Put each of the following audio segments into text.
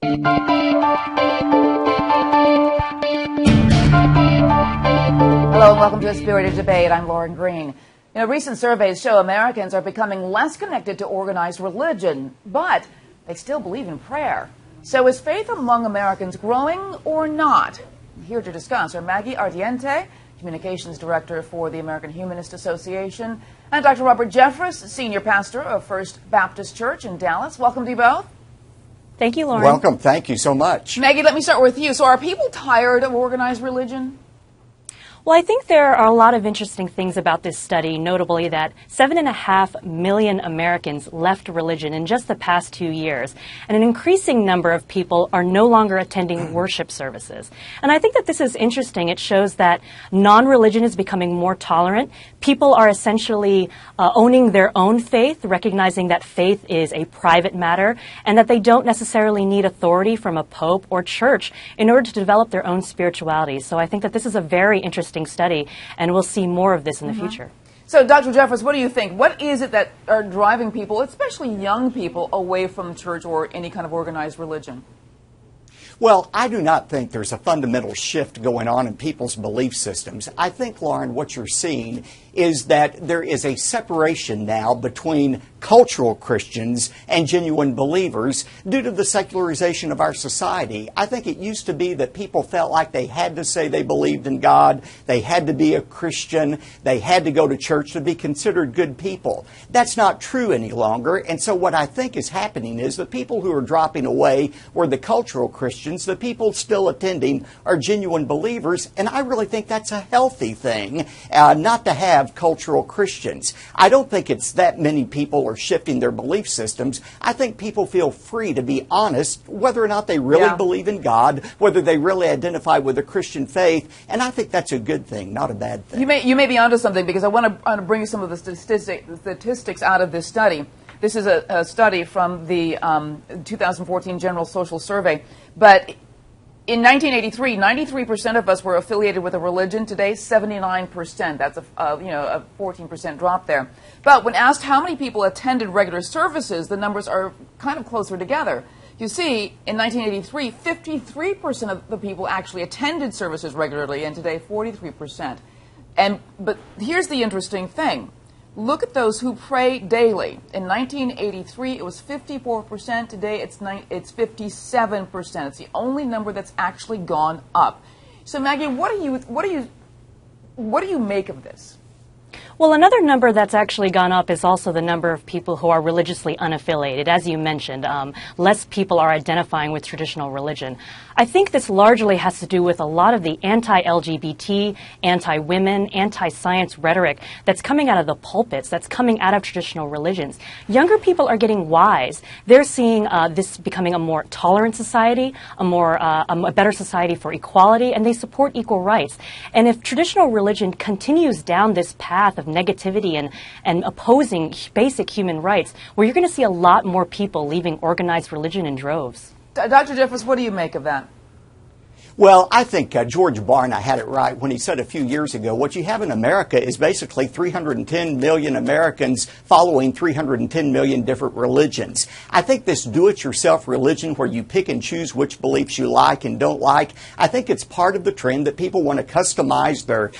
Hello and welcome to A Spirited Debate. I'm Lauren Green. Recent surveys show Americans are becoming less connected to organized religion, but they still believe in prayer. So is faith among Americans growing or not? Here to discuss are Maggie Ardiente, Communications Director for the American Humanist Association, and Dr. Robert Jeffress, Senior Pastor of First Baptist Church in Dallas. Welcome to you both. Thank you, Lauren. Welcome. Thank you so much. Maggie, let me start with you. So are people tired of organized religion? Well, I think there are a lot of interesting things about this study, notably that 7.5 million Americans left religion in just the past 2 years, and an increasing number of people are no longer attending worship services. And I think that this is interesting. It shows that non-religion is becoming more tolerant. People are essentially owning their own faith, recognizing that faith is a private matter, and that they don't necessarily need authority from a pope or church in order to develop their own spirituality. So I think that this is a very interesting study, and we'll see more of this in the future. So, Dr. Jeffress, what do you think? What is it that are driving people, especially young people, away from church or any kind of organized religion? Well, I do not think there's a fundamental shift going on in people's belief systems. I think, Lauren, what you're seeing is that there is a separation now between cultural Christians and genuine believers due to the secularization of our society. I think it used to be that people felt like they had to say they believed in God, they had to be a Christian, they had to go to church to be considered good people. That's not true any longer, and so what I think is happening is the people who are dropping away were the cultural Christians. The people still attending are genuine believers, and I really think that's a healthy thing, not to have cultural Christians. I don't think it's that many people are shifting their belief systems. I think people feel free to be honest whether or not they really believe in God, whether they really identify with the Christian faith, and I think that's a good thing, not a bad thing. You may be onto something, because I want to bring you some of the statistics out of this study. This is a study from the 2014 General Social Survey, but in 1983, 93% of us were affiliated with a religion. Today, 79%. That's a 14% drop there. But when asked how many people attended regular services, the numbers are kind of closer together. You see, in 1983, 53% of the people actually attended services regularly, and today, 43%. But here's the interesting thing. Look at those who pray daily. In 1983, it was 54%. Today, it's 57%. It's the only number that's actually gone up. So, Maggie, what do you make of this? Well, another number that's actually gone up is also the number of people who are religiously unaffiliated. As you mentioned, less people are identifying with traditional religion. I think this largely has to do with a lot of the anti-LGBT, anti-women, anti-science rhetoric that's coming out of the pulpits, that's coming out of traditional religions. Younger people are getting wise. They're seeing this becoming a more tolerant society, a better society for equality, and they support equal rights. And if traditional religion continues down this path of negativity and opposing basic human rights, well, you're going to see a lot more people leaving organized religion in droves. Dr. Jeffress, what do you make of that? Well, I think George Barna had it right when he said a few years ago, what you have in America is basically 310 million Americans following 310 million different religions. I think this do-it-yourself religion where you pick and choose which beliefs you like and don't like, I think it's part of the trend that people want to customize their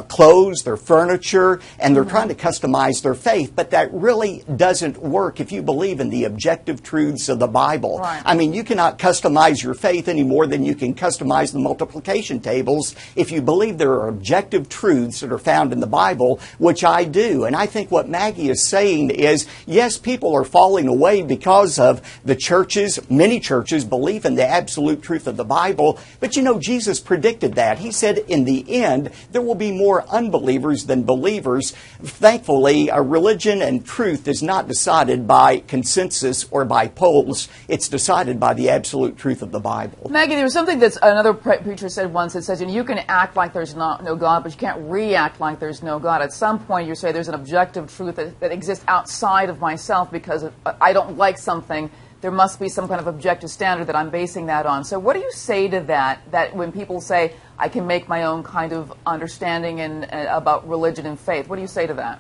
clothes, their furniture, and they're trying to customize their faith. But that really doesn't work if you believe in the objective truths of the Bible. Right. I mean, you cannot customize your faith any more than you can customize the multiplication tables if you believe there are objective truths that are found in the Bible, which I do. And I think what Maggie is saying is, yes, people are falling away because of the churches. Many churches believe in the absolute truth of the Bible. But you know, Jesus predicted that. He said in the end, there will be more unbelievers than believers. Thankfully, religion and truth is not decided by consensus or by polls. It's decided by the absolute truth of the Bible. Maggie, there was something that another preacher said once. It says, you can act like there's no God, but you can't react like there's no God. At some point, you say there's an objective truth that exists outside of myself because I don't like something. There must be some kind of objective standard that I'm basing that on. So what do you say to that when people say, I can make my own kind of understanding about religion and faith? What do you say to that?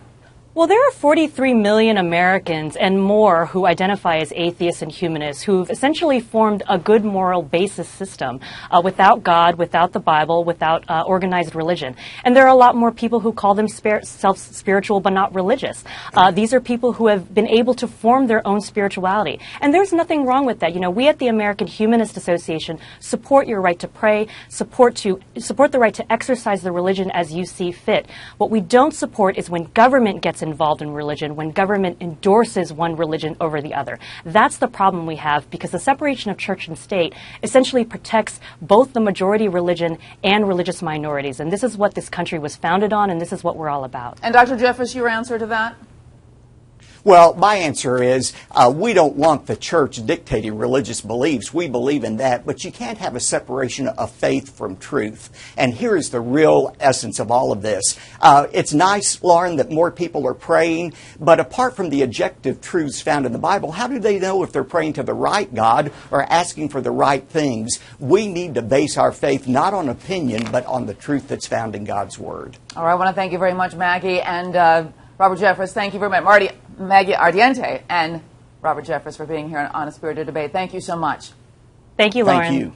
Well, there are 43 million Americans and more who identify as atheists and humanists who've essentially formed a good moral basis system without God, without the Bible, without organized religion. And there are a lot more people who call themselves spiritual but not religious. These are people who have been able to form their own spirituality. And there's nothing wrong with that. You know, we at the American Humanist Association support your right to pray, support the right to exercise the religion as you see fit. What we don't support is when government gets involved in religion, when government endorses one religion over the other. That's the problem we have, because the separation of church and state essentially protects both the majority religion and religious minorities. And this is what this country was founded on, and this is what we're all about. And Dr. Jeffress, your answer to that? Well, my answer is we don't want the church dictating religious beliefs. We believe in that, but you can't have a separation of faith from truth. And here is the real essence of all of this. It's nice, Lauren, that more people are praying, but apart from the objective truths found in the Bible, how do they know if they're praying to the right God or asking for the right things? We need to base our faith not on opinion, but on the truth that's found in God's Word. All right, I want to thank you very much, Maggie, and Robert Jeffress. Thank you very much. Maggie Ardiente and Robert Jeffress for being here on A Spirited Debate. Thank you so much. Thank you, Lauren. Thank you.